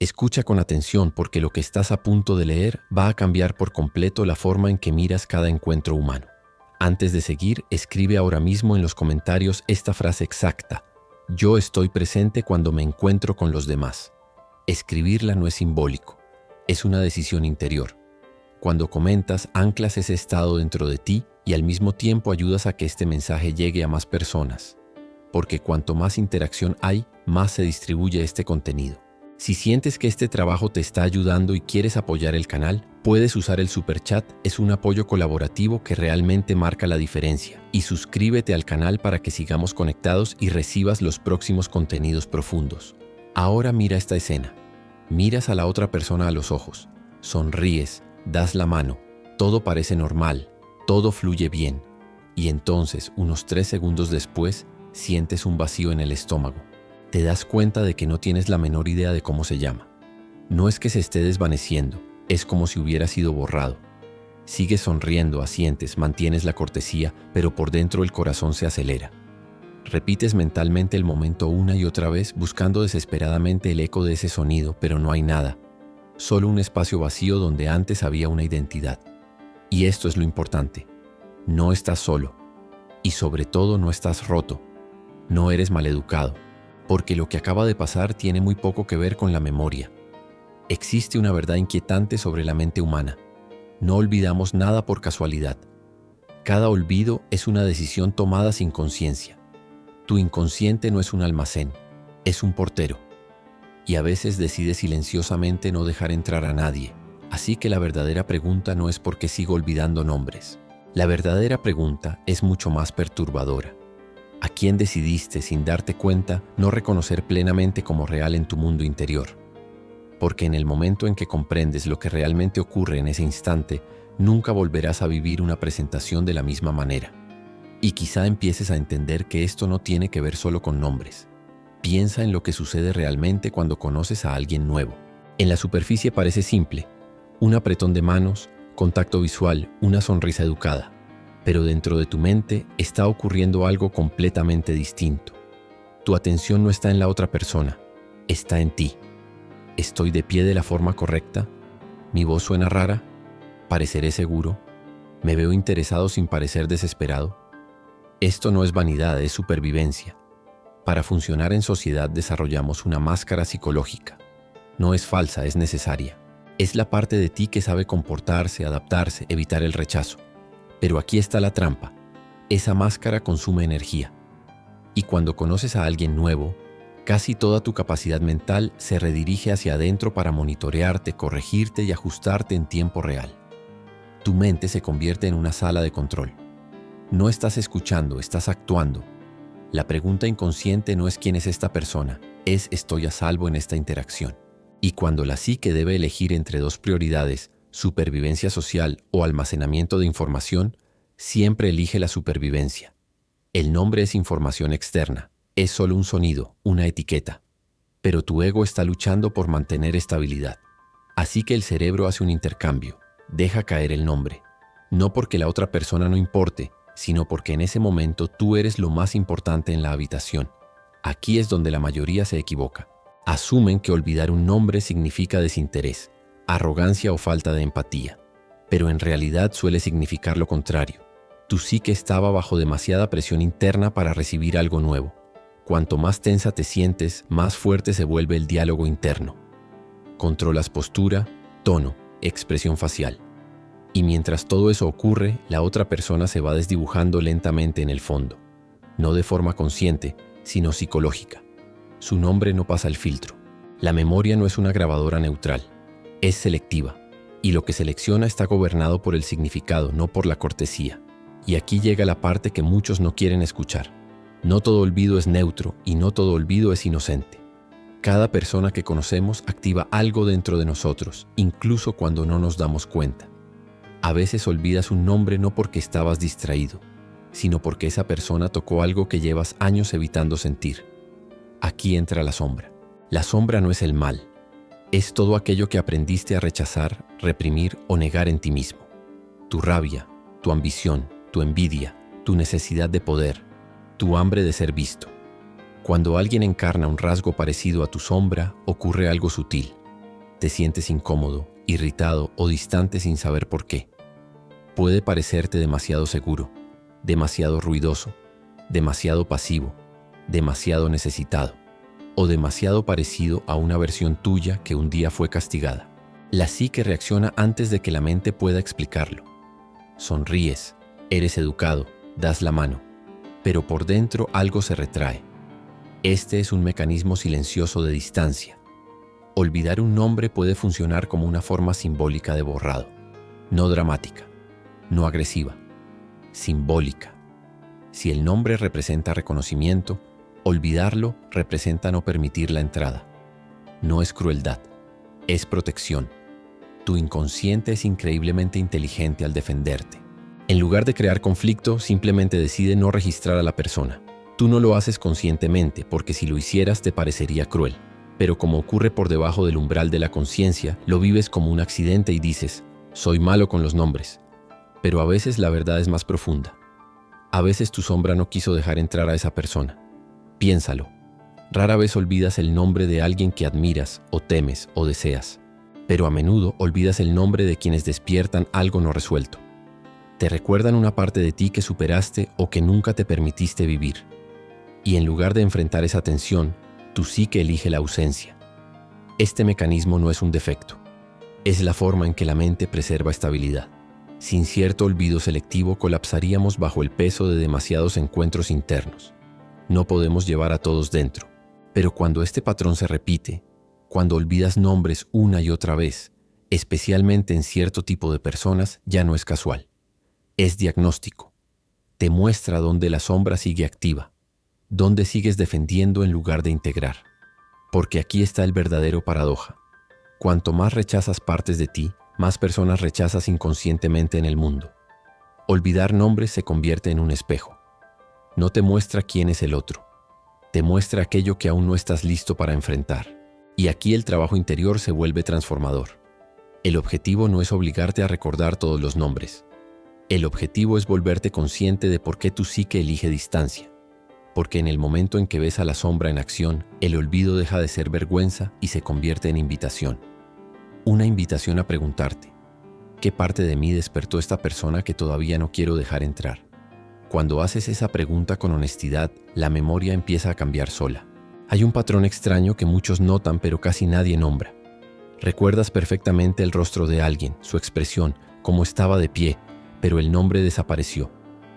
Escucha con atención porque lo que estás a punto de leer va a cambiar por completo la forma en que miras cada encuentro humano. Antes de seguir, escribe ahora mismo en los comentarios esta frase exacta: yo estoy presente cuando me encuentro con los demás. Escribirla no es simbólico, es una decisión interior. Cuando comentas, anclas ese estado dentro de ti y al mismo tiempo ayudas a que este mensaje llegue a más personas. Porque cuanto más interacción hay, más se distribuye este contenido. Si sientes que este trabajo te está ayudando y quieres apoyar el canal, puedes usar el Superchat. Es un apoyo colaborativo que realmente marca la diferencia. Y suscríbete al canal para que sigamos conectados y recibas los próximos contenidos profundos. Ahora mira esta escena. Miras a la otra persona a los ojos, sonríes, das la mano, todo parece normal, todo fluye bien. Y entonces, unos 3 segundos después, sientes un vacío en el estómago. Te das cuenta de que no tienes la menor idea de cómo se llama. No es que se esté desvaneciendo, es como si hubiera sido borrado. Sigues sonriendo, asientes, mantienes la cortesía, pero por dentro el corazón se acelera. Repites mentalmente el momento una y otra vez, buscando desesperadamente el eco de ese sonido, pero no hay nada. Solo un espacio vacío donde antes había una identidad. Y esto es lo importante. No estás solo. Y sobre todo no estás roto. No eres maleducado. Porque lo que acaba de pasar tiene muy poco que ver con la memoria. Existe una verdad inquietante sobre la mente humana. No olvidamos nada por casualidad. Cada olvido es una decisión tomada sin conciencia. Tu inconsciente no es un almacén, es un portero. Y a veces decides silenciosamente no dejar entrar a nadie. Así que la verdadera pregunta no es por qué sigo olvidando nombres. La verdadera pregunta es mucho más perturbadora. ¿A quién decidiste, sin darte cuenta, no reconocer plenamente como real en tu mundo interior? Porque en el momento en que comprendes lo que realmente ocurre en ese instante, nunca volverás a vivir una presentación de la misma manera. Y quizá empieces a entender que esto no tiene que ver solo con nombres. Piensa en lo que sucede realmente cuando conoces a alguien nuevo. En la superficie parece simple: un apretón de manos, contacto visual, una sonrisa educada. Pero dentro de tu mente está ocurriendo algo completamente distinto. Tu atención no está en la otra persona, está en ti. ¿Estoy de pie de la forma correcta? ¿Mi voz suena rara? ¿Pareceré seguro? ¿Me veo interesado sin parecer desesperado? Esto no es vanidad, es supervivencia. Para funcionar en sociedad desarrollamos una máscara psicológica. No es falsa, es necesaria. Es la parte de ti que sabe comportarse, adaptarse, evitar el rechazo. Pero aquí está la trampa. Esa máscara consume energía. Y cuando conoces a alguien nuevo, casi toda tu capacidad mental se redirige hacia adentro para monitorearte, corregirte y ajustarte en tiempo real. Tu mente se convierte en una sala de control. No estás escuchando, estás actuando. La pregunta inconsciente no es quién es esta persona, es estoy a salvo en esta interacción. Y cuando la psique debe elegir entre dos prioridades, supervivencia social o almacenamiento de información, siempre elige la supervivencia. El nombre es información externa, es solo un sonido, una etiqueta. Pero tu ego está luchando por mantener estabilidad. Así que el cerebro hace un intercambio, deja caer el nombre. No porque la otra persona no importe, sino porque en ese momento tú eres lo más importante en la habitación. Aquí es donde la mayoría se equivoca. Asumen que olvidar un nombre significa desinterés, arrogancia o falta de empatía. Pero en realidad suele significar lo contrario. Tu psique estaba bajo demasiada presión interna para recibir algo nuevo. Cuanto más tensa te sientes, más fuerte se vuelve el diálogo interno. Controlas postura, tono, expresión facial. Y mientras todo eso ocurre, la otra persona se va desdibujando lentamente en el fondo. No de forma consciente, sino psicológica. Su nombre no pasa el filtro. La memoria no es una grabadora neutral. Es selectiva. Y lo que selecciona está gobernado por el significado, no por la cortesía. Y aquí llega la parte que muchos no quieren escuchar. No todo olvido es neutro y no todo olvido es inocente. Cada persona que conocemos activa algo dentro de nosotros, incluso cuando no nos damos cuenta. A veces olvidas un nombre no porque estabas distraído, sino porque esa persona tocó algo que llevas años evitando sentir. Aquí entra la sombra. La sombra no es el mal. Es todo aquello que aprendiste a rechazar, reprimir o negar en ti mismo. Tu rabia, tu ambición, tu envidia, tu necesidad de poder, tu hambre de ser visto. Cuando alguien encarna un rasgo parecido a tu sombra, ocurre algo sutil. Te sientes incómodo, irritado o distante sin saber por qué. Puede parecerte demasiado seguro, demasiado ruidoso, demasiado pasivo, demasiado necesitado o demasiado parecido a una versión tuya que un día fue castigada. La psique reacciona antes de que la mente pueda explicarlo. Sonríes, eres educado, das la mano, pero por dentro algo se retrae. Este es un mecanismo silencioso de distancia. Olvidar un nombre puede funcionar como una forma simbólica de borrado, no dramática, no agresiva, simbólica. Si el nombre representa reconocimiento, olvidarlo representa no permitir la entrada. No es crueldad, es protección. Tu inconsciente es increíblemente inteligente al defenderte. En lugar de crear conflicto, simplemente decide no registrar a la persona. Tú no lo haces conscientemente porque si lo hicieras te parecería cruel. Pero como ocurre por debajo del umbral de la conciencia, lo vives como un accidente y dices, soy malo con los nombres. Pero a veces la verdad es más profunda. A veces tu sombra no quiso dejar entrar a esa persona. Piénsalo. Rara vez olvidas el nombre de alguien que admiras o temes o deseas. Pero a menudo olvidas el nombre de quienes despiertan algo no resuelto. Te recuerdan una parte de ti que superaste o que nunca te permitiste vivir. Y en lugar de enfrentar esa tensión, tu psique elige la ausencia. Este mecanismo no es un defecto. Es la forma en que la mente preserva estabilidad. Sin cierto olvido selectivo colapsaríamos bajo el peso de demasiados encuentros internos. No podemos llevar a todos dentro. Pero cuando este patrón se repite, cuando olvidas nombres una y otra vez, especialmente en cierto tipo de personas, ya no es casual. Es diagnóstico. Te muestra dónde la sombra sigue activa, dónde sigues defendiendo en lugar de integrar. Porque aquí está el verdadero paradoja. Cuanto más rechazas partes de ti, más personas rechazas inconscientemente en el mundo. Olvidar nombres se convierte en un espejo. No te muestra quién es el otro. Te muestra aquello que aún no estás listo para enfrentar. Y aquí el trabajo interior se vuelve transformador. El objetivo no es obligarte a recordar todos los nombres. El objetivo es volverte consciente de por qué tu psique elige distancia. Porque en el momento en que ves a la sombra en acción, el olvido deja de ser vergüenza y se convierte en invitación. Una invitación a preguntarte, ¿qué parte de mí despertó esta persona que todavía no quiero dejar entrar? Cuando haces esa pregunta con honestidad, la memoria empieza a cambiar sola. Hay un patrón extraño que muchos notan pero casi nadie nombra. Recuerdas perfectamente el rostro de alguien, su expresión, cómo estaba de pie, pero el nombre desapareció.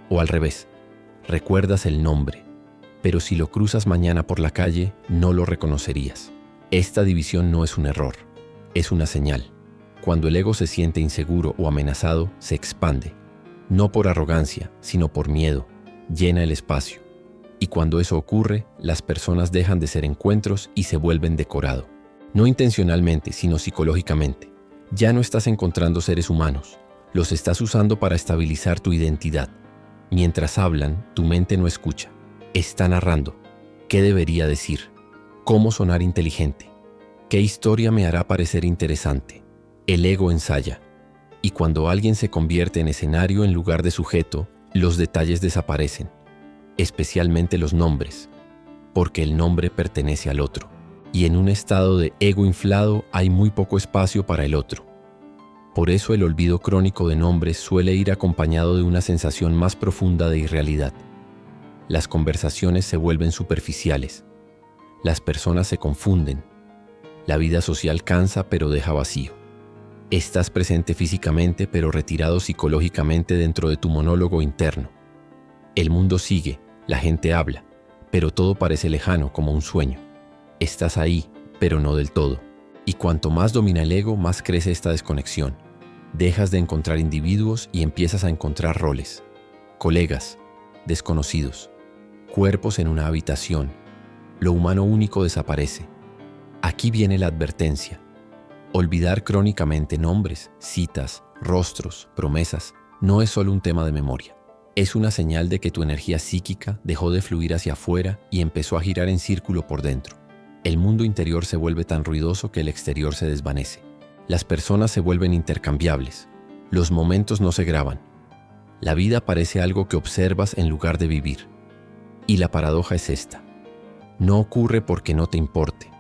O al revés, recuerdas el nombre, pero si lo cruzas mañana por la calle, no lo reconocerías. Esta división no es un error, es una señal. Cuando el ego se siente inseguro o amenazado, se expande. No por arrogancia, sino por miedo. Llena el espacio. Y cuando eso ocurre, las personas dejan de ser encuentros y se vuelven decorado. No intencionalmente, sino psicológicamente. Ya no estás encontrando seres humanos. Los estás usando para estabilizar tu identidad. Mientras hablan, tu mente no escucha. Está narrando. ¿Qué debería decir? ¿Cómo sonar inteligente? ¿Qué historia me hará parecer interesante? El ego ensaya. Y cuando alguien se convierte en escenario en lugar de sujeto, los detalles desaparecen, especialmente los nombres, porque el nombre pertenece al otro. Y en un estado de ego inflado hay muy poco espacio para el otro. Por eso el olvido crónico de nombres suele ir acompañado de una sensación más profunda de irrealidad. Las conversaciones se vuelven superficiales. Las personas se confunden. La vida social cansa pero deja vacío. Estás presente físicamente pero retirado psicológicamente dentro de tu monólogo interno. El mundo sigue, la gente habla, pero todo parece lejano como un sueño. Estás ahí, pero no del todo. Y cuanto más domina el ego, más crece esta desconexión. Dejas de encontrar individuos y empiezas a encontrar roles. Colegas, desconocidos, cuerpos en una habitación. Lo humano único desaparece. Aquí viene la advertencia. Olvidar crónicamente nombres, citas, rostros, promesas, no es solo un tema de memoria. Es una señal de que tu energía psíquica dejó de fluir hacia afuera y empezó a girar en círculo por dentro. El mundo interior se vuelve tan ruidoso que el exterior se desvanece. Las personas se vuelven intercambiables. Los momentos no se graban. La vida parece algo que observas en lugar de vivir. Y la paradoja es esta. No ocurre porque no te importe.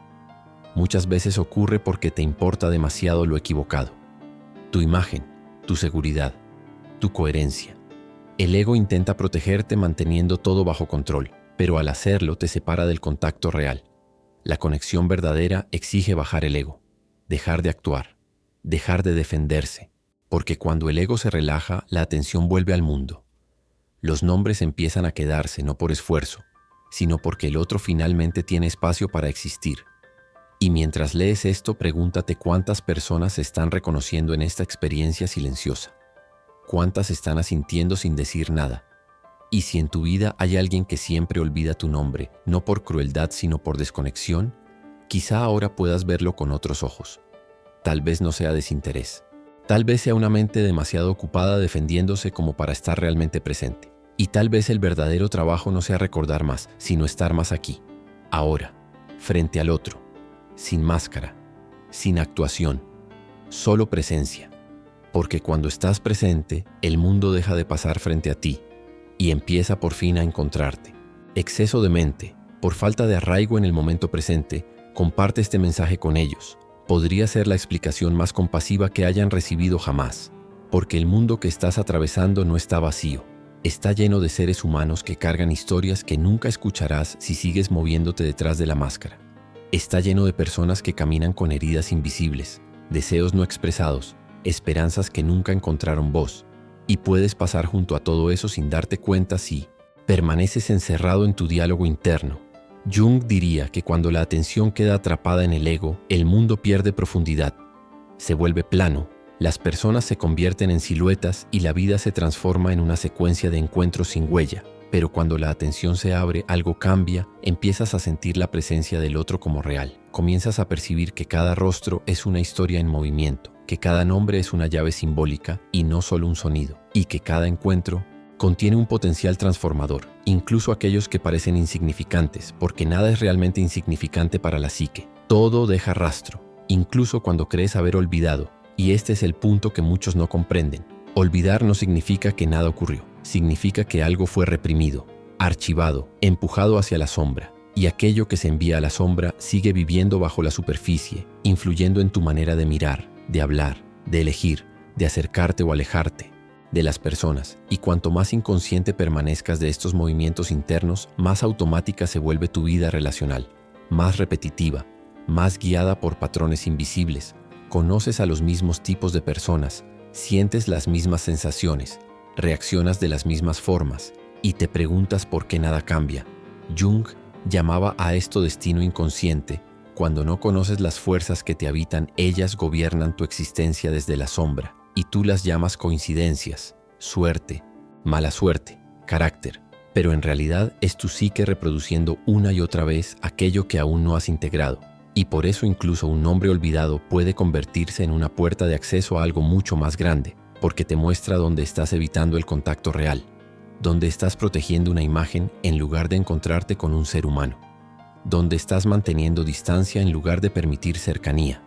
Muchas veces ocurre porque te importa demasiado lo equivocado. Tu imagen, tu seguridad, tu coherencia. El ego intenta protegerte manteniendo todo bajo control, pero al hacerlo te separa del contacto real. La conexión verdadera exige bajar el ego, dejar de actuar, dejar de defenderse, porque cuando el ego se relaja, la atención vuelve al mundo. Los nombres empiezan a quedarse no por esfuerzo, sino porque el otro finalmente tiene espacio para existir. Y mientras lees esto, pregúntate cuántas personas se están reconociendo en esta experiencia silenciosa. ¿Cuántas están asintiendo sin decir nada? Y si en tu vida hay alguien que siempre olvida tu nombre, no por crueldad sino por desconexión, quizá ahora puedas verlo con otros ojos. Tal vez no sea desinterés. Tal vez sea una mente demasiado ocupada defendiéndose como para estar realmente presente. Y tal vez el verdadero trabajo no sea recordar más, sino estar más aquí, ahora, frente al otro, sin máscara, sin actuación, solo presencia. Porque cuando estás presente, el mundo deja de pasar frente a ti y empieza por fin a encontrarte. Exceso de mente, por falta de arraigo en el momento presente, comparte este mensaje con ellos. Podría ser la explicación más compasiva que hayan recibido jamás, porque el mundo que estás atravesando no está vacío. Está lleno de seres humanos que cargan historias que nunca escucharás si sigues moviéndote detrás de la máscara. Está lleno de personas que caminan con heridas invisibles, deseos no expresados, esperanzas que nunca encontraron voz, y puedes pasar junto a todo eso sin darte cuenta si permaneces encerrado en tu diálogo interno. Jung diría que cuando la atención queda atrapada en el ego, el mundo pierde profundidad, se vuelve plano, las personas se convierten en siluetas y la vida se transforma en una secuencia de encuentros sin huella. Pero cuando la atención se abre, algo cambia, empiezas a sentir la presencia del otro como real. Comienzas a percibir que cada rostro es una historia en movimiento, que cada nombre es una llave simbólica y no solo un sonido, y que cada encuentro contiene un potencial transformador, incluso aquellos que parecen insignificantes, porque nada es realmente insignificante para la psique. Todo deja rastro, incluso cuando crees haber olvidado, y este es el punto que muchos no comprenden. Olvidar no significa que nada ocurrió. Significa que algo fue reprimido, archivado, empujado hacia la sombra, y aquello que se envía a la sombra sigue viviendo bajo la superficie, influyendo en tu manera de mirar, de hablar, de elegir, de acercarte o alejarte de las personas, y cuanto más inconsciente permanezcas de estos movimientos internos, más automática se vuelve tu vida relacional, más repetitiva, más guiada por patrones invisibles. Conoces a los mismos tipos de personas, sientes las mismas sensaciones, reaccionas de las mismas formas y te preguntas por qué nada cambia. Jung llamaba a esto destino inconsciente. Cuando no conoces las fuerzas que te habitan, ellas gobiernan tu existencia desde la sombra y tú las llamas coincidencias, suerte, mala suerte, carácter. Pero en realidad es tu psique reproduciendo una y otra vez aquello que aún no has integrado. Y por eso incluso un nombre olvidado puede convertirse en una puerta de acceso a algo mucho más grande, porque te muestra dónde estás evitando el contacto real, donde estás protegiendo una imagen en lugar de encontrarte con un ser humano, donde estás manteniendo distancia en lugar de permitir cercanía.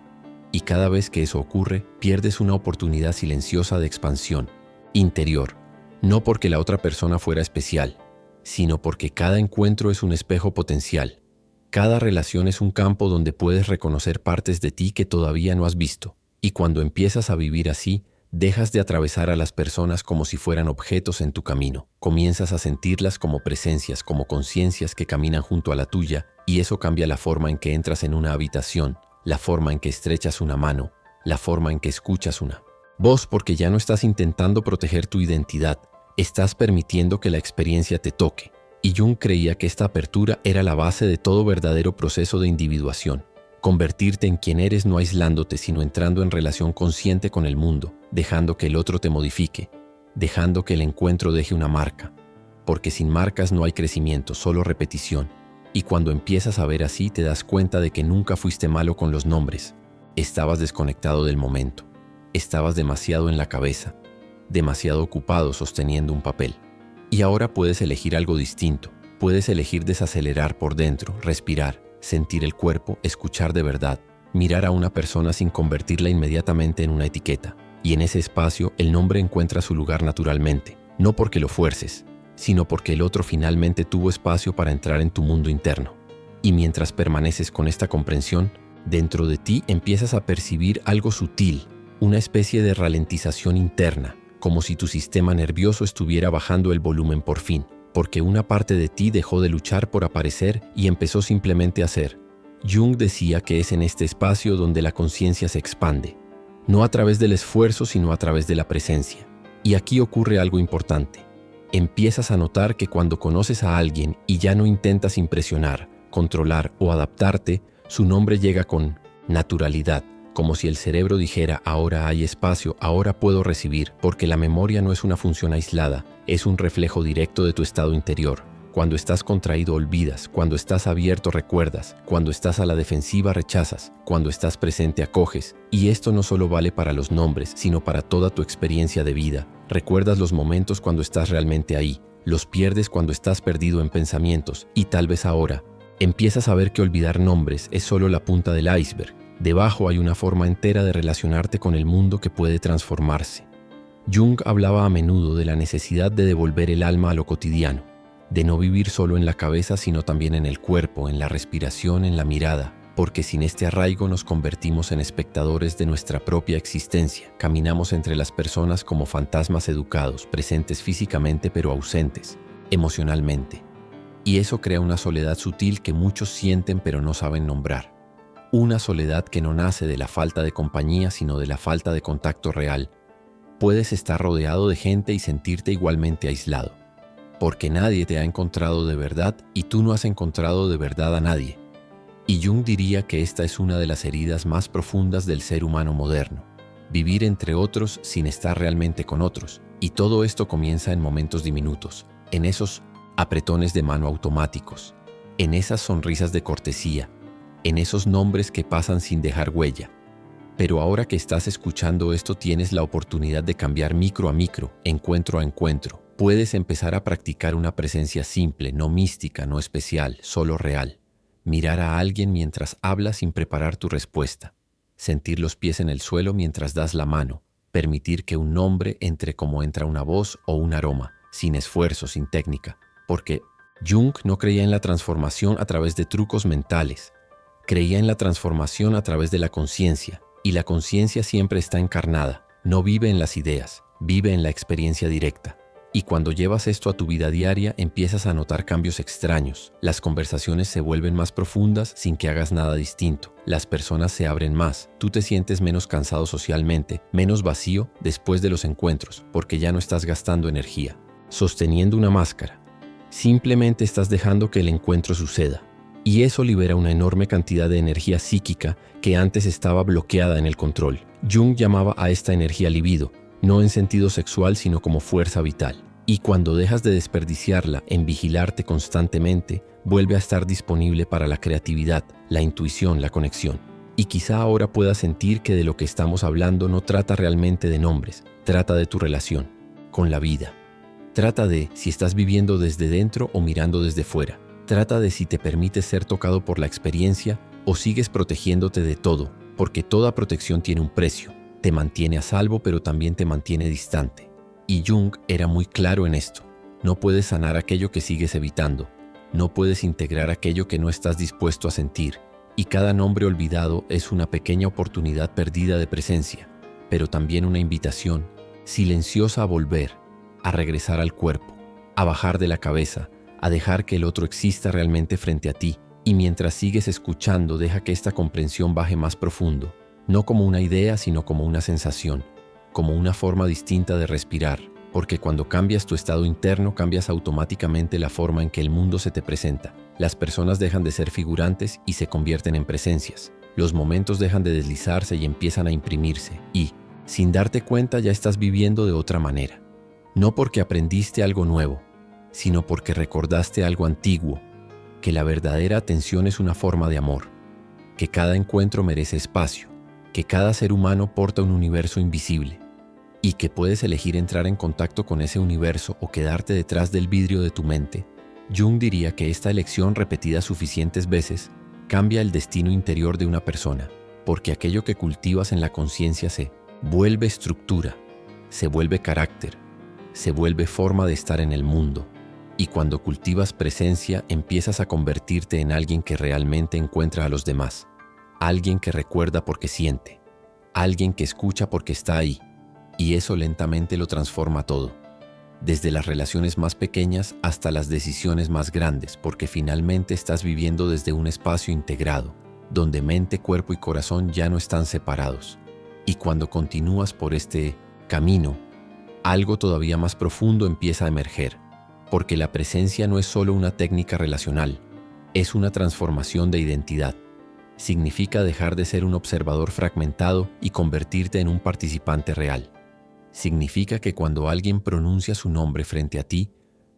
Y cada vez que eso ocurre, pierdes una oportunidad silenciosa de expansión interior, no porque la otra persona fuera especial, sino porque cada encuentro es un espejo potencial. Cada relación es un campo donde puedes reconocer partes de ti que todavía no has visto. Y cuando empiezas a vivir así, dejas de atravesar a las personas como si fueran objetos en tu camino. Comienzas a sentirlas como presencias, como conciencias que caminan junto a la tuya, y eso cambia la forma en que entras en una habitación, la forma en que estrechas una mano, la forma en que escuchas una voz, porque ya no estás intentando proteger tu identidad, estás permitiendo que la experiencia te toque. Y Jung creía que esta apertura era la base de todo verdadero proceso de individuación. Convertirte en quien eres no aislándote, sino entrando en relación consciente con el mundo, dejando que el otro te modifique, dejando que el encuentro deje una marca. Porque sin marcas no hay crecimiento, solo repetición. Y cuando empiezas a ver así, te das cuenta de que nunca fuiste malo con los nombres. Estabas desconectado del momento. Estabas demasiado en la cabeza, demasiado ocupado sosteniendo un papel. Y ahora puedes elegir algo distinto. Puedes elegir desacelerar por dentro, respirar, sentir el cuerpo, escuchar de verdad, mirar a una persona sin convertirla inmediatamente en una etiqueta. Y en ese espacio el nombre encuentra su lugar naturalmente, no porque lo fuerces, sino porque el otro finalmente tuvo espacio para entrar en tu mundo interno. Y mientras permaneces con esta comprensión, Dentro de ti empiezas a percibir algo sutil, una especie de ralentización interna, como si tu sistema nervioso estuviera bajando el volumen por fin, porque una parte de ti dejó de luchar por aparecer y empezó simplemente a ser. Jung decía que es en este espacio donde la conciencia se expande, no a través del esfuerzo, sino a través de la presencia. Y aquí ocurre algo importante. Empiezas a notar que cuando conoces a alguien y ya no intentas impresionar, controlar o adaptarte, su nombre llega con naturalidad, como si el cerebro dijera: ahora hay espacio, ahora puedo recibir, porque la memoria no es una función aislada, es un reflejo directo de tu estado interior. Cuando estás contraído olvidas, cuando estás abierto recuerdas, cuando estás a la defensiva rechazas, cuando estás presente acoges. Y esto no solo vale para los nombres, sino para toda tu experiencia de vida. Recuerdas los momentos cuando estás realmente ahí, los pierdes cuando estás perdido en pensamientos, y tal vez ahora empiezas a ver que olvidar nombres es solo la punta del iceberg. Debajo hay una forma entera de relacionarte con el mundo que puede transformarse. Jung hablaba a menudo de la necesidad de devolver el alma a lo cotidiano, de no vivir solo en la cabeza, sino también en el cuerpo, en la respiración, en la mirada, porque sin este arraigo nos convertimos en espectadores de nuestra propia existencia. Caminamos entre las personas como fantasmas educados, presentes físicamente pero ausentes emocionalmente. Y eso crea una soledad sutil que muchos sienten pero no saben nombrar. Una soledad que no nace de la falta de compañía, sino de la falta de contacto real. Puedes estar rodeado de gente y sentirte igualmente aislado, porque nadie te ha encontrado de verdad y tú no has encontrado de verdad a nadie. Y Jung diría que esta es una de las heridas más profundas del ser humano moderno. Vivir entre otros sin estar realmente con otros. Y todo esto comienza en momentos diminutos, en esos apretones de mano automáticos, en esas sonrisas de cortesía, en esos nombres que pasan sin dejar huella. Pero ahora que estás escuchando esto, tienes la oportunidad de cambiar micro a micro, encuentro a encuentro. Puedes empezar a practicar una presencia simple, no mística, no especial, solo real. Mirar a alguien mientras hablas sin preparar tu respuesta. Sentir los pies en el suelo mientras das la mano. Permitir que un nombre entre como entra una voz o un aroma, sin esfuerzo, sin técnica. Porque Jung no creía en la transformación a través de trucos mentales. Creía en la transformación a través de la conciencia. Y la conciencia siempre está encarnada. No vive en las ideas, vive en la experiencia directa. Y cuando llevas esto a tu vida diaria, empiezas a notar cambios extraños. Las conversaciones se vuelven más profundas sin que hagas nada distinto. Las personas se abren más. Tú te sientes menos cansado socialmente, menos vacío después de los encuentros, porque ya no estás gastando energía sosteniendo una máscara. Simplemente estás dejando que el encuentro suceda. Y eso libera una enorme cantidad de energía psíquica que antes estaba bloqueada en el control. Jung llamaba a esta energía libido, no en sentido sexual, sino como fuerza vital. Y cuando dejas de desperdiciarla en vigilarte constantemente, vuelve a estar disponible para la creatividad, la intuición, la conexión. Y quizá ahora puedas sentir que de lo que estamos hablando no trata realmente de nombres, trata de tu relación con la vida. Trata de si estás viviendo desde dentro o mirando desde fuera. Trata de si te permites ser tocado por la experiencia o sigues protegiéndote de todo, porque toda protección tiene un precio. Te mantiene a salvo, pero también te mantiene distante. Y Jung era muy claro en esto. No puedes sanar aquello que sigues evitando. No puedes integrar aquello que no estás dispuesto a sentir. Y cada nombre olvidado es una pequeña oportunidad perdida de presencia, pero también una invitación silenciosa a volver, a regresar al cuerpo, a bajar de la cabeza, a dejar que el otro exista realmente frente a ti. Y mientras sigues escuchando, deja que esta comprensión baje más profundo, no como una idea, sino como una sensación, como una forma distinta de respirar, porque cuando cambias tu estado interno, cambias automáticamente la forma en que el mundo se te presenta. Las personas dejan de ser figurantes y se convierten en presencias. Los momentos dejan de deslizarse y empiezan a imprimirse. Y, sin darte cuenta, ya estás viviendo de otra manera. No porque aprendiste algo nuevo, sino porque recordaste algo antiguo, que la verdadera atención es una forma de amor, que cada encuentro merece espacio, que cada ser humano porta un universo invisible y que puedes elegir entrar en contacto con ese universo o quedarte detrás del vidrio de tu mente. Jung diría que esta elección repetida suficientes veces cambia el destino interior de una persona, porque aquello que cultivas en la conciencia se vuelve estructura, se vuelve carácter, se vuelve forma de estar en el mundo. Y cuando cultivas presencia, empiezas a convertirte en alguien que realmente encuentra a los demás. alguien que recuerda porque siente, alguien que escucha porque está ahí, y eso lentamente lo transforma todo, desde las relaciones más pequeñas hasta las decisiones más grandes, porque finalmente estás viviendo desde un espacio integrado, donde mente, cuerpo y corazón ya no están separados. Y cuando continúas por este camino, algo todavía más profundo empieza a emerger, porque la presencia no es solo una técnica relacional, es una transformación de identidad. Significa dejar de ser un observador fragmentado y convertirte en un participante real. Significa que cuando alguien pronuncia su nombre frente a ti,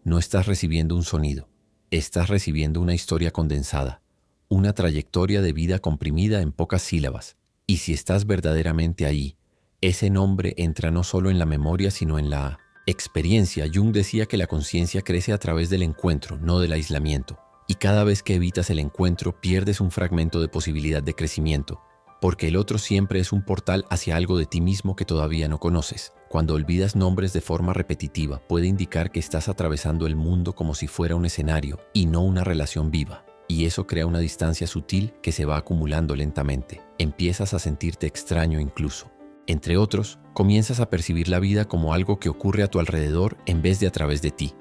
no estás recibiendo un sonido, estás recibiendo una historia condensada, una trayectoria de vida comprimida en pocas sílabas. Y si estás verdaderamente ahí, ese nombre entra no solo en la memoria, sino en la experiencia. Jung decía que la conciencia crece a través del encuentro, no del aislamiento. Y cada vez que evitas el encuentro, pierdes un fragmento de posibilidad de crecimiento, porque el otro siempre es un portal hacia algo de ti mismo que todavía no conoces. Cuando olvidas nombres de forma repetitiva, puede indicar que estás atravesando el mundo como si fuera un escenario y no una relación viva. Y eso crea una distancia sutil que se va acumulando lentamente. Empiezas a sentirte extraño incluso. Entre otros, comienzas a percibir la vida como algo que ocurre a tu alrededor en vez de a través de ti.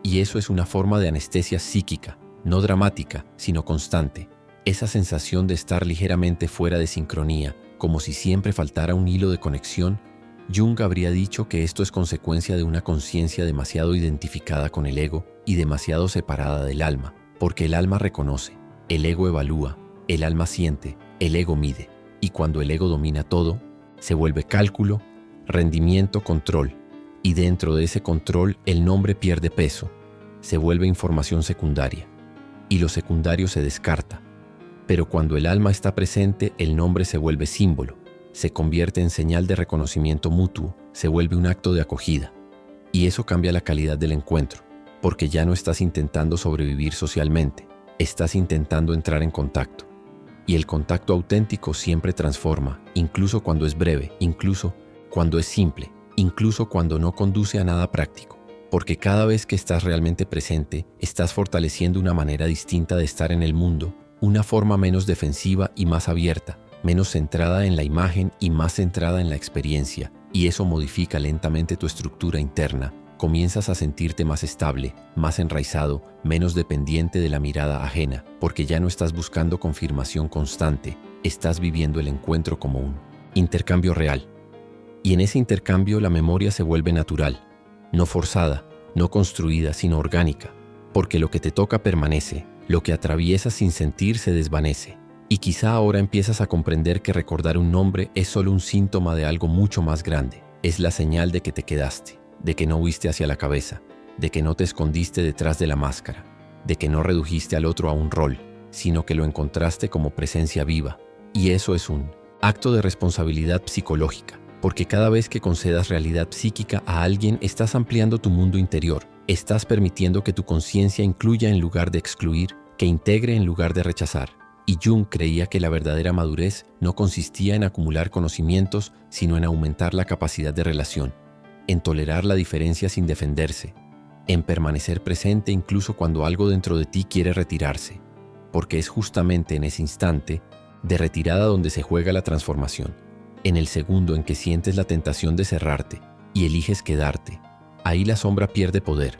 Y eso es una forma de anestesia psíquica, no dramática, sino constante. Esa sensación de estar ligeramente fuera de sincronía, como si siempre faltara un hilo de conexión. Jung habría dicho que esto es consecuencia de una conciencia demasiado identificada con el ego y demasiado separada del alma, porque el alma reconoce, el ego evalúa, el alma siente, el ego mide, y cuando el ego domina todo, se vuelve cálculo, rendimiento, control, y dentro de ese control el nombre pierde peso, se vuelve información secundaria, y lo secundario se descarta. Pero cuando el alma está presente, el nombre se vuelve símbolo, se convierte en señal de reconocimiento mutuo, se vuelve un acto de acogida. Y eso cambia la calidad del encuentro, porque ya no estás intentando sobrevivir socialmente, estás intentando entrar en contacto. Y el contacto auténtico siempre transforma, incluso cuando es breve, incluso cuando es simple, incluso cuando no conduce a nada práctico. Porque cada vez que estás realmente presente, estás fortaleciendo una manera distinta de estar en el mundo, una forma menos defensiva y más abierta, menos centrada en la imagen y más centrada en la experiencia, y eso modifica lentamente tu estructura interna. Comienzas a sentirte más estable, más enraizado, menos dependiente de la mirada ajena, porque ya no estás buscando confirmación constante, estás viviendo el encuentro como un intercambio real. Y en ese intercambio la memoria se vuelve natural, no forzada, no construida, sino orgánica, porque lo que te toca permanece, lo que atraviesas sin sentir se desvanece. Y quizá ahora empiezas a comprender que recordar un nombre es solo un síntoma de algo mucho más grande. Es la señal de que te quedaste, de que no huiste hacia la cabeza, de que no te escondiste detrás de la máscara, de que no redujiste al otro a un rol, sino que lo encontraste como presencia viva. Y eso es un acto de responsabilidad psicológica, porque cada vez que concedas realidad psíquica a alguien, estás ampliando tu mundo interior, estás permitiendo que tu conciencia incluya en lugar de excluir, que integre en lugar de rechazar. Y Jung creía que la verdadera madurez no consistía en acumular conocimientos, sino en aumentar la capacidad de relación, en tolerar la diferencia sin defenderse, en permanecer presente incluso cuando algo dentro de ti quiere retirarse, porque es justamente en ese instante de retirada donde se juega la transformación, en el segundo en que sientes la tentación de cerrarte y eliges quedarte. Ahí la sombra pierde poder,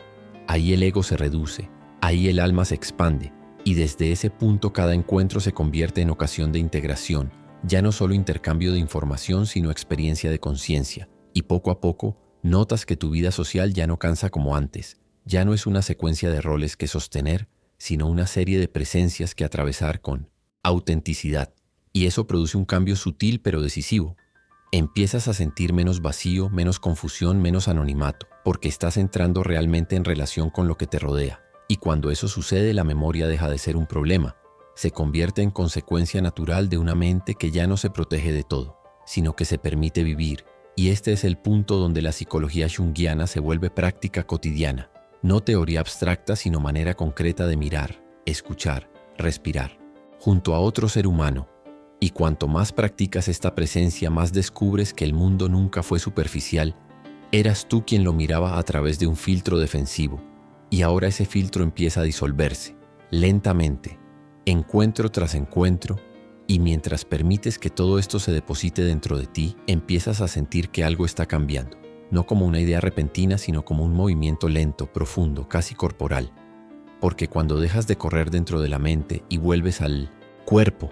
ahí el ego se reduce, ahí el alma se expande, y desde ese punto cada encuentro se convierte en ocasión de integración, ya no solo intercambio de información, sino experiencia de conciencia, y poco a poco notas que tu vida social ya no cansa como antes, ya no es una secuencia de roles que sostener, sino una serie de presencias que atravesar con autenticidad, y eso produce un cambio sutil pero decisivo. Empiezas a sentir menos vacío, menos confusión, menos anonimato, porque estás entrando realmente en relación con lo que te rodea. Y cuando eso sucede, la memoria deja de ser un problema, se convierte en consecuencia natural de una mente que ya no se protege de todo, sino que se permite vivir. Y este es el punto donde la psicología junguiana se vuelve práctica cotidiana, no teoría abstracta, sino manera concreta de mirar, escuchar, respirar, junto a otro ser humano. Y cuanto más practicas esta presencia, más descubres que el mundo nunca fue superficial. Eras tú quien lo miraba a través de un filtro defensivo. Y ahora ese filtro empieza a disolverse, lentamente, encuentro tras encuentro, Y mientras permites que todo esto se deposite dentro de ti, empiezas a sentir que algo está cambiando. No como una idea repentina, sino como un movimiento lento, profundo, casi corporal. Porque cuando dejas de correr dentro de la mente y vuelves al cuerpo,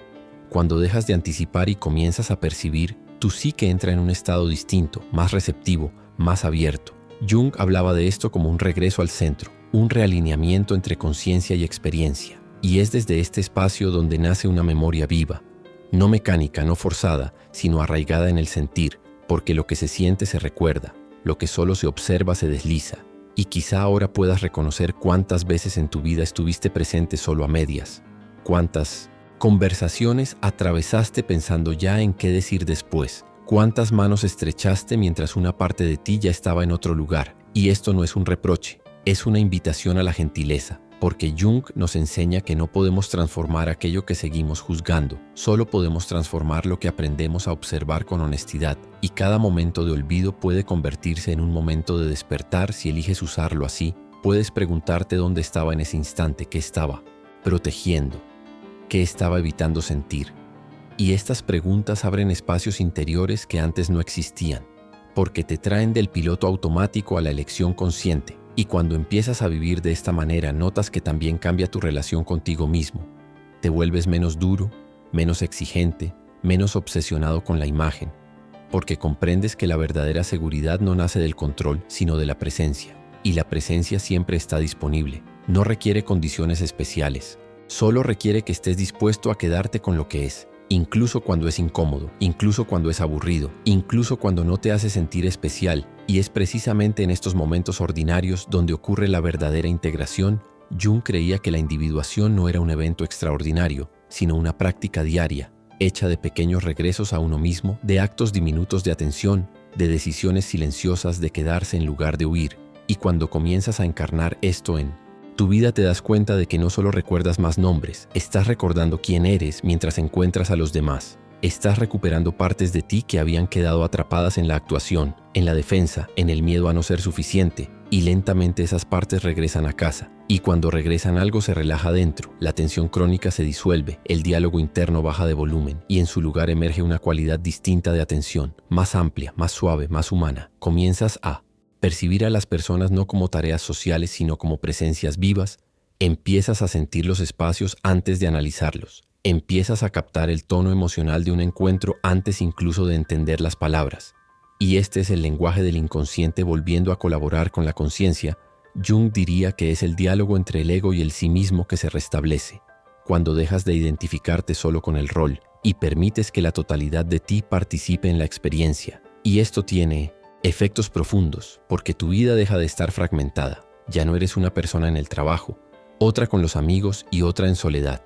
cuando dejas de anticipar y comienzas a percibir, tu psique entra en un estado distinto, más receptivo, más abierto. Jung hablaba de esto como un regreso al centro, un realineamiento entre conciencia y experiencia. Y es desde este espacio donde nace una memoria viva, no mecánica, no forzada, sino arraigada en el sentir, porque lo que se siente se recuerda, lo que solo se observa se desliza. Y quizá ahora puedas reconocer cuántas veces en tu vida estuviste presente solo a medias, cuántas conversaciones atravesaste pensando ya en qué decir después, cuántas manos estrechaste mientras una parte de ti ya estaba en otro lugar. Y esto no es un reproche, es una invitación a la gentileza. Porque Jung nos enseña que no podemos transformar aquello que seguimos juzgando, solo podemos transformar lo que aprendemos a observar con honestidad, y cada momento de olvido puede convertirse en un momento de despertar si eliges usarlo así. Puedes preguntarte dónde estaba en ese instante, qué estaba protegiendo, qué estaba evitando sentir. Y estas preguntas abren espacios interiores que antes no existían, porque te traen del piloto automático a la elección consciente. Y cuando empiezas a vivir de esta manera, notas que también cambia tu relación contigo mismo. Te vuelves menos duro, menos exigente, menos obsesionado con la imagen, porque comprendes que la verdadera seguridad no nace del control, sino de la presencia. Y la presencia siempre está disponible. No requiere condiciones especiales. Solo requiere que estés dispuesto a quedarte con lo que es. Incluso cuando es incómodo, incluso cuando es aburrido, incluso cuando no te hace sentir especial. Y es precisamente en estos momentos ordinarios donde ocurre la verdadera integración. Jung creía que la individuación no era un evento extraordinario, sino una práctica diaria, hecha de pequeños regresos a uno mismo, de actos diminutos de atención, de decisiones silenciosas de quedarse en lugar de huir. Y cuando comienzas a encarnar esto en tu vida, te das cuenta de que no solo recuerdas más nombres, estás recordando quién eres mientras encuentras a los demás. Estás recuperando partes de ti que habían quedado atrapadas en la actuación, en la defensa, en el miedo a no ser suficiente, y lentamente esas partes regresan a casa. Y cuando regresan, algo se relaja dentro, la tensión crónica se disuelve, el diálogo interno baja de volumen, y en su lugar emerge una cualidad distinta de atención, más amplia, más suave, más humana. Comienzas a percibir a las personas no como tareas sociales, sino como presencias vivas. Empiezas a sentir los espacios antes de analizarlos. Empiezas a captar el tono emocional de un encuentro antes incluso de entender las palabras. Y este es el lenguaje del inconsciente volviendo a colaborar con la conciencia. Jung diría que es el diálogo entre el ego y el sí mismo que se restablece, cuando dejas de identificarte solo con el rol y permites que la totalidad de ti participe en la experiencia. Y esto tiene efectos profundos, porque tu vida deja de estar fragmentada. Ya no eres una persona en el trabajo, otra con los amigos y otra en soledad.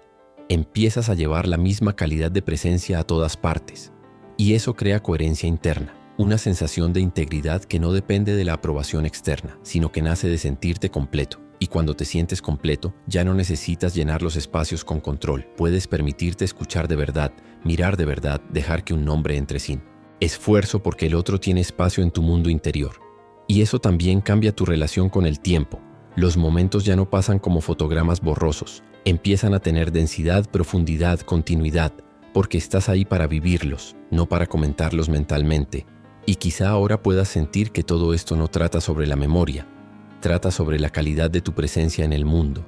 Empiezas a llevar la misma calidad de presencia a todas partes. Y eso crea coherencia interna, una sensación de integridad que no depende de la aprobación externa, sino que nace de sentirte completo. Y cuando te sientes completo, ya no necesitas llenar los espacios con control. Puedes permitirte escuchar de verdad, mirar de verdad, dejar que un nombre entre sin esfuerzo, porque el otro tiene espacio en tu mundo interior. Y eso también cambia tu relación con el tiempo. Los momentos ya no pasan como fotogramas borrosos. Empiezan a tener densidad, profundidad, continuidad, porque estás ahí para vivirlos, no para comentarlos mentalmente. Y quizá ahora puedas sentir que todo esto no trata sobre la memoria, trata sobre la calidad de tu presencia en el mundo.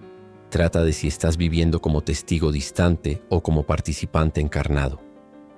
Trata de si estás viviendo como testigo distante o como participante encarnado.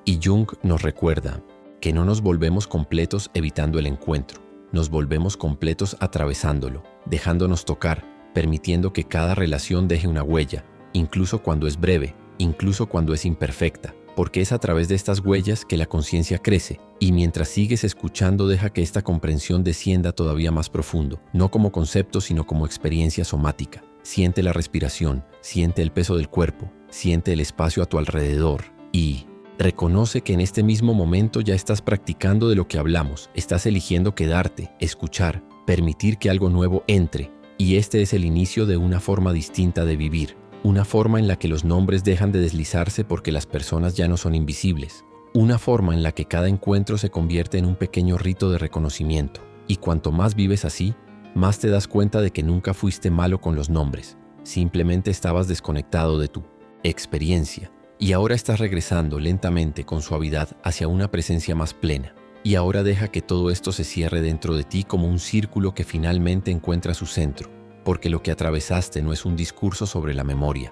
Y Jung nos recuerda que no nos volvemos completos evitando el encuentro, nos volvemos completos atravesándolo, dejándonos tocar, permitiendo que cada relación deje una huella, incluso cuando es breve, incluso cuando es imperfecta, porque es a través de estas huellas que la conciencia crece, y mientras sigues escuchando deja que esta comprensión descienda todavía más profundo, no como concepto sino como experiencia somática. Siente la respiración, siente el peso del cuerpo, siente el espacio a tu alrededor y reconoce que en este mismo momento ya estás practicando de lo que hablamos, estás eligiendo quedarte, escuchar, permitir que algo nuevo entre, y este es el inicio de una forma distinta de vivir, una forma en la que los nombres dejan de deslizarse porque las personas ya no son invisibles, una forma en la que cada encuentro se convierte en un pequeño rito de reconocimiento, y cuanto más vives así, más te das cuenta de que nunca fuiste malo con los nombres, simplemente estabas desconectado de tu experiencia. Y ahora estás regresando lentamente con suavidad hacia una presencia más plena. Y ahora deja que todo esto se cierre dentro de ti como un círculo que finalmente encuentra su centro, porque lo que atravesaste no es un discurso sobre la memoria,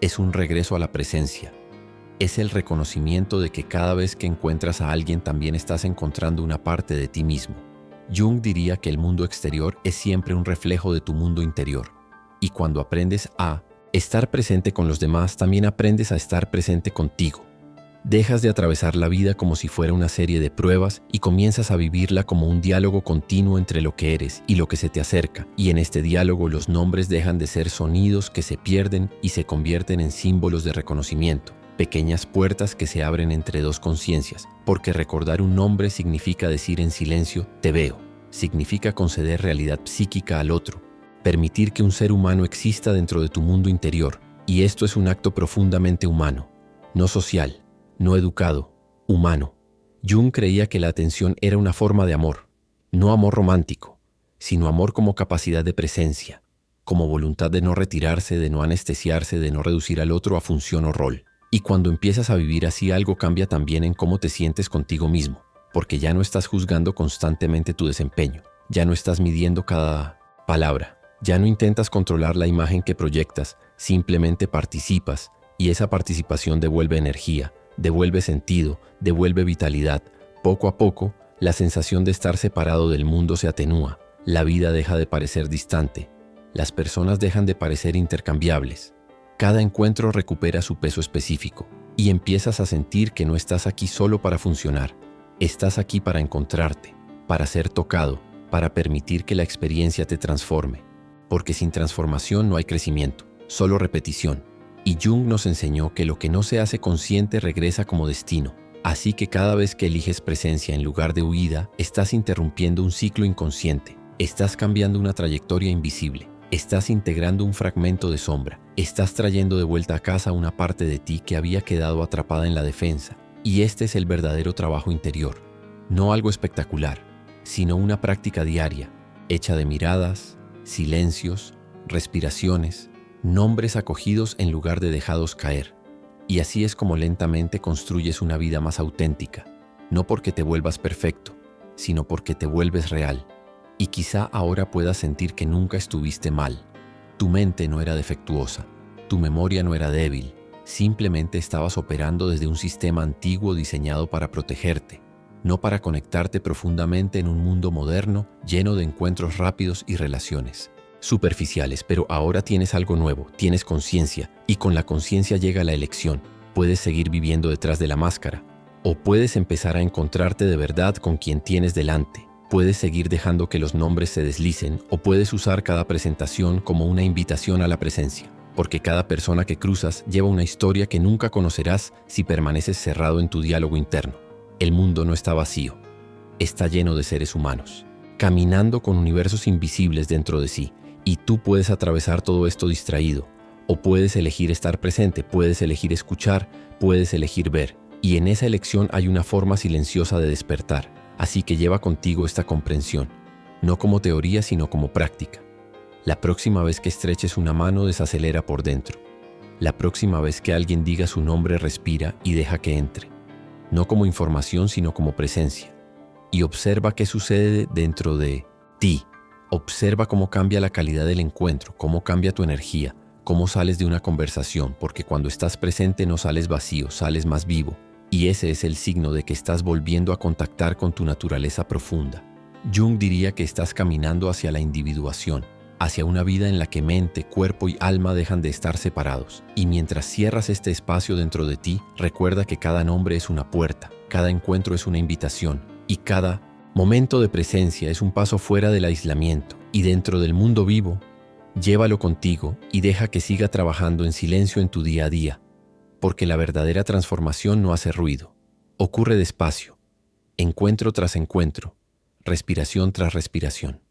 es un regreso a la presencia. Es el reconocimiento de que cada vez que encuentras a alguien también estás encontrando una parte de ti mismo. Jung diría que el mundo exterior es siempre un reflejo de tu mundo interior. Y cuando aprendes a estar presente con los demás, también aprendes a estar presente contigo. Dejas de atravesar la vida como si fuera una serie de pruebas y comienzas a vivirla como un diálogo continuo entre lo que eres y lo que se te acerca. Y en este diálogo los nombres dejan de ser sonidos que se pierden y se convierten en símbolos de reconocimiento. Pequeñas puertas que se abren entre dos conciencias, porque recordar un nombre significa decir en silencio, te veo. Significa conceder realidad psíquica al otro, permitir que un ser humano exista dentro de tu mundo interior. Y esto es un acto profundamente humano, no social, no educado, humano. Jung creía que la atención era una forma de amor, no amor romántico, sino amor como capacidad de presencia, como voluntad de no retirarse, de no anestesiarse, de no reducir al otro a función o rol. Y cuando empiezas a vivir así, algo cambia también en cómo te sientes contigo mismo, porque ya no estás juzgando constantemente tu desempeño, ya no estás midiendo cada palabra, ya no intentas controlar la imagen que proyectas, simplemente participas, y esa participación devuelve energía, devuelve sentido, devuelve vitalidad. Poco a poco, la sensación de estar separado del mundo se atenúa, la vida deja de parecer distante, las personas dejan de parecer intercambiables. Cada encuentro recupera su peso específico y empiezas a sentir que no estás aquí solo para funcionar, estás aquí para encontrarte, para ser tocado, para permitir que la experiencia te transforme. Porque sin transformación no hay crecimiento, solo repetición. Y Jung nos enseñó que lo que no se hace consciente regresa como destino. Así que cada vez que eliges presencia en lugar de huida, estás interrumpiendo un ciclo inconsciente, estás cambiando una trayectoria invisible. Estás integrando un fragmento de sombra, estás trayendo de vuelta a casa una parte de ti que había quedado atrapada en la defensa. Y este es el verdadero trabajo interior, no algo espectacular, sino una práctica diaria, hecha de miradas, silencios, respiraciones, nombres acogidos en lugar de dejados caer. Y así es como lentamente construyes una vida más auténtica, no porque te vuelvas perfecto, sino porque te vuelves real. Y quizá ahora puedas sentir que nunca estuviste mal. Tu mente no era defectuosa, tu memoria no era débil, simplemente estabas operando desde un sistema antiguo diseñado para protegerte, no para conectarte profundamente en un mundo moderno lleno de encuentros rápidos y relaciones superficiales. Pero ahora tienes algo nuevo, tienes conciencia, y con la conciencia llega la elección. Puedes seguir viviendo detrás de la máscara, o puedes empezar a encontrarte de verdad con quien tienes delante. Puedes seguir dejando que los nombres se deslicen, o puedes usar cada presentación como una invitación a la presencia, porque cada persona que cruzas lleva una historia que nunca conocerás si permaneces cerrado en tu diálogo interno. El mundo no está vacío, está lleno de seres humanos, caminando con universos invisibles dentro de sí, y tú puedes atravesar todo esto distraído, o puedes elegir estar presente, puedes elegir escuchar, puedes elegir ver, y en esa elección hay una forma silenciosa de despertar. Así que lleva contigo esta comprensión, no como teoría sino como práctica. La próxima vez que estreches una mano, desacelera por dentro. La próxima vez que alguien diga su nombre, respira y deja que entre. No como información sino como presencia. Y observa qué sucede dentro de ti. Observa cómo cambia la calidad del encuentro, cómo cambia tu energía, cómo sales de una conversación, porque cuando estás presente no sales vacío, sales más vivo. Y ese es el signo de que estás volviendo a contactar con tu naturaleza profunda. Jung diría que estás caminando hacia la individuación, hacia una vida en la que mente, cuerpo y alma dejan de estar separados. Y mientras cierras este espacio dentro de ti, recuerda que cada nombre es una puerta, cada encuentro es una invitación, y cada momento de presencia es un paso fuera del aislamiento. Y dentro del mundo vivo, llévalo contigo y deja que siga trabajando en silencio en tu día a día. Porque la verdadera transformación no hace ruido, ocurre despacio, encuentro tras encuentro, respiración tras respiración.